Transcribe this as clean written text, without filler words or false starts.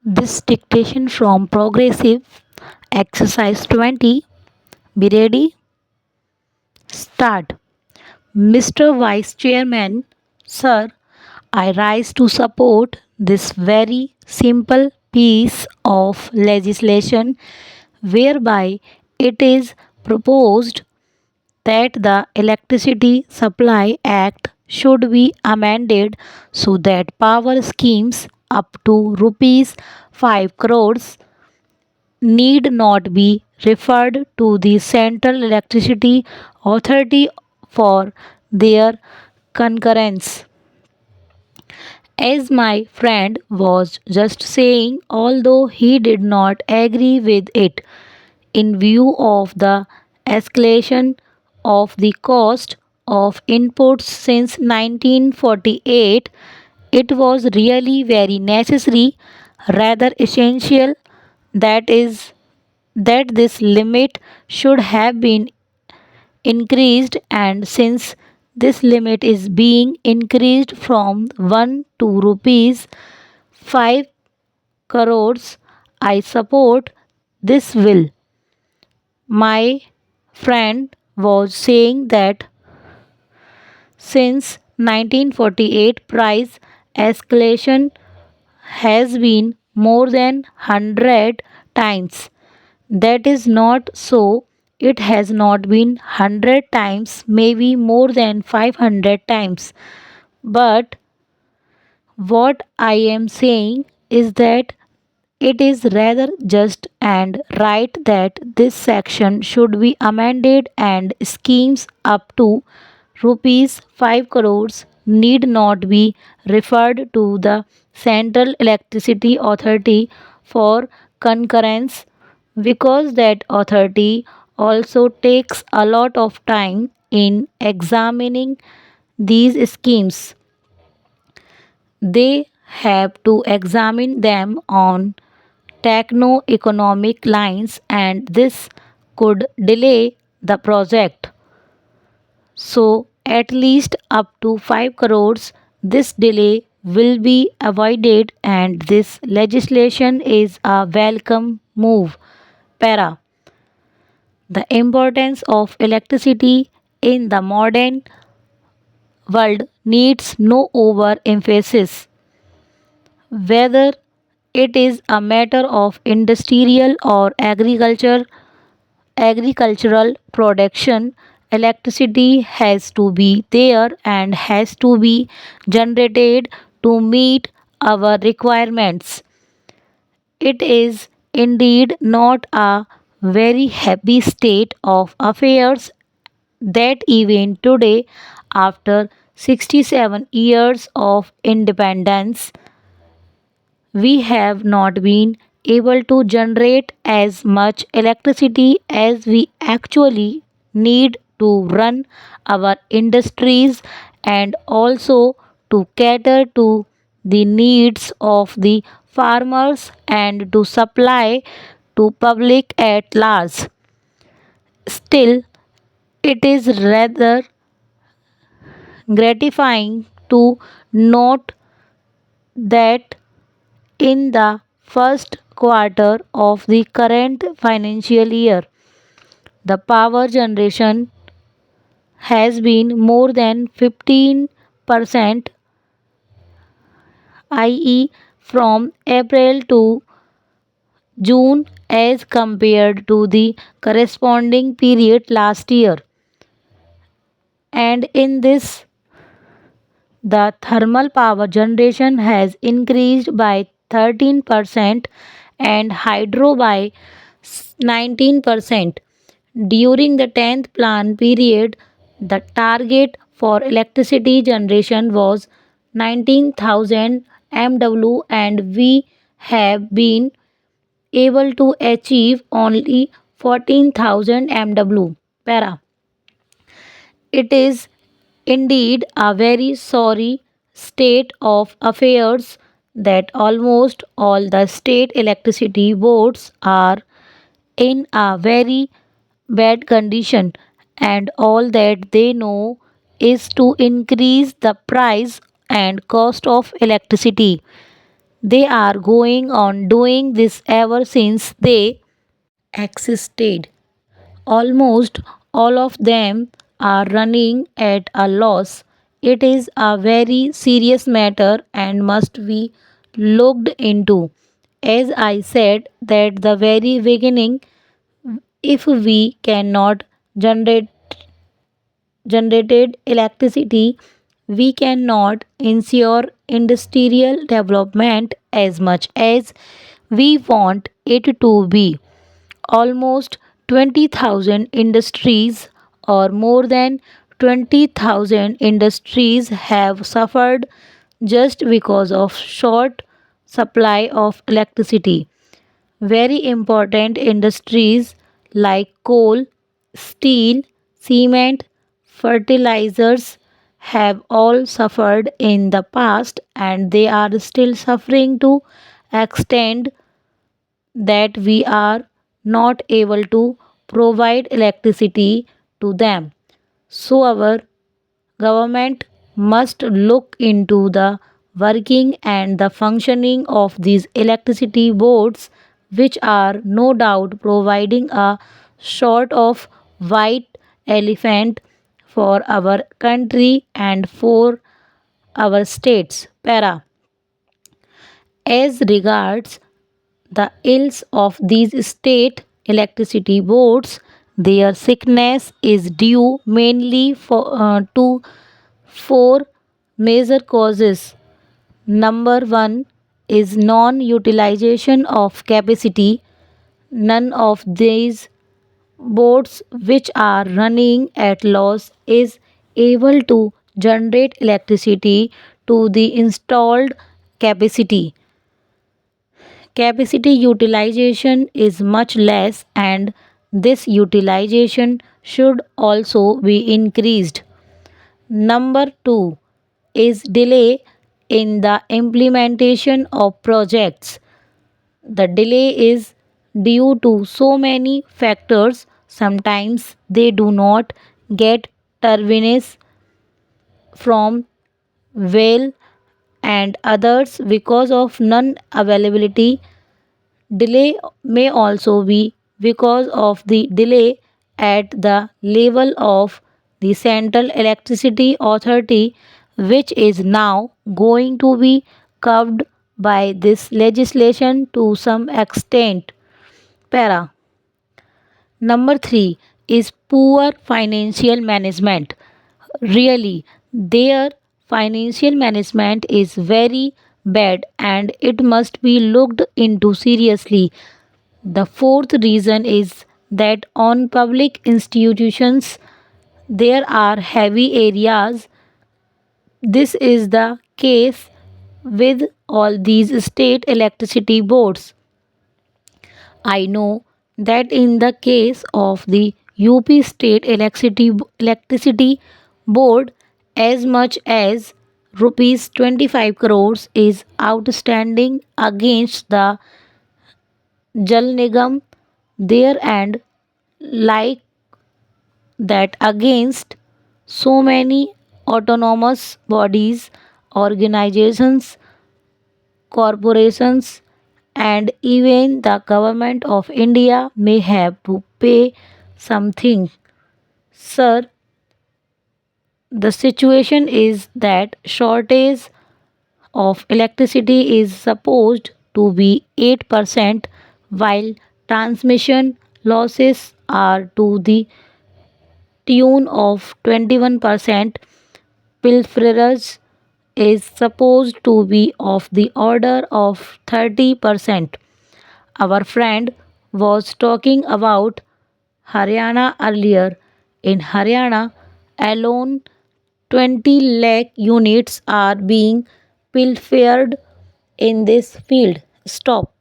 This dictation from Progressive Exercise 20. Be ready? Start. Mr. Vice Chairman, Sir, I rise to support this very simple piece of legislation whereby it is proposed that the Electricity Supply Act should be amended so that power schemes up to rupees 5 crores need not be referred to the Central Electricity Authority for their concurrence. As my friend was just saying, although he did not agree with it, in view of the escalation of the cost of inputs since 1948, it was really very necessary, rather essential, that is that this limit should have been increased, and since this limit is being increased from 1 to rupees 5 crores, I support this bill. My friend was saying that since 1948 price escalation has been more than 100 times. That is not so. It has not been 100 times, maybe more than 500 times. But what I am saying is that it is rather just and right that this section should be amended and schemes up to rupees 5 crores need not be referred to the Central Electricity Authority for concurrence, because that authority also takes a lot of time in examining these schemes. They have to examine them on techno-economic lines, and this could delay the project. So at least up to 5 crores this delay will be avoided, and this legislation is a welcome move. Para. The importance of electricity in the modern world needs no overemphasis. Whether it is a matter of industrial or agricultural production, electricity has to be there and has to be generated to meet our requirements. It is indeed not a very happy state of affairs that even today, after 67 years of independence, we have not been able to generate as much electricity as we actually need to run our industries and also to cater to the needs of the farmers and to supply to public at large. Still, it is rather gratifying to note that in the first quarter of the current financial year, the power generation has been more than 15%, i.e., from April to June as compared to the corresponding period last year. And in this, the thermal power generation has increased by 13% and hydro by 19%. During the 10th plan period, the target for electricity generation was 19,000 MW, and we have been able to achieve only 14,000 MW. Para. It is indeed a very sorry state of affairs that almost all the state electricity boards are in a very bad condition, and all that they know is to increase the price and cost of electricity. They are going on doing this ever since they existed. Almost all of them are running at a loss. It is a very serious matter and must be looked into. As I said at the very beginning, if we cannot generate generated electricity, we cannot ensure industrial development as much as we want it to be. Almost 20,000 industries or more than 20,000 industries have suffered just because of short supply of electricity. Very important industries like coal, steel, cement, fertilizers have all suffered in the past and they are still suffering to extent that we are not able to provide electricity to them. So, our government must look into the working and the functioning of these electricity boards, which are no doubt providing a sort of white elephant for our country and for our states. Para. As regards the ills of these state electricity boards, their sickness is due mainly to four major causes. Number one is non utilization of capacity. None of these boards which are running at loss is able to generate electricity to the installed capacity. Capacity utilization is much less and this utilization should also be increased. Number 2 is delay in the implementation of projects. The delay is due to so many factors. Sometimes they do not get turbines from well and others because of non availability. Delay may also be because of the delay at the level of the Central Electricity Authority, which is now going to be covered by this legislation to some extent. Para. Number 3 is poor financial management. Really, their financial management is very bad and it must be looked into seriously. The fourth reason is that on public institutions there are heavy areas. This is the case with all these state electricity boards. I know that in the case of the UP State Electricity Board, as much as rupees 25 crores is outstanding against the Jal Nigam there and like that against so many autonomous bodies, organizations, corporations, and even the government of India may have to pay something. Sir, the situation is that shortage of electricity is supposed to be 8% while transmission losses are to the tune of 21%. Pilferage is supposed to be of the order of 30%. Our friend was talking about Haryana earlier. In Haryana alone, 20 lakh units are being pilfered in this field. Stop.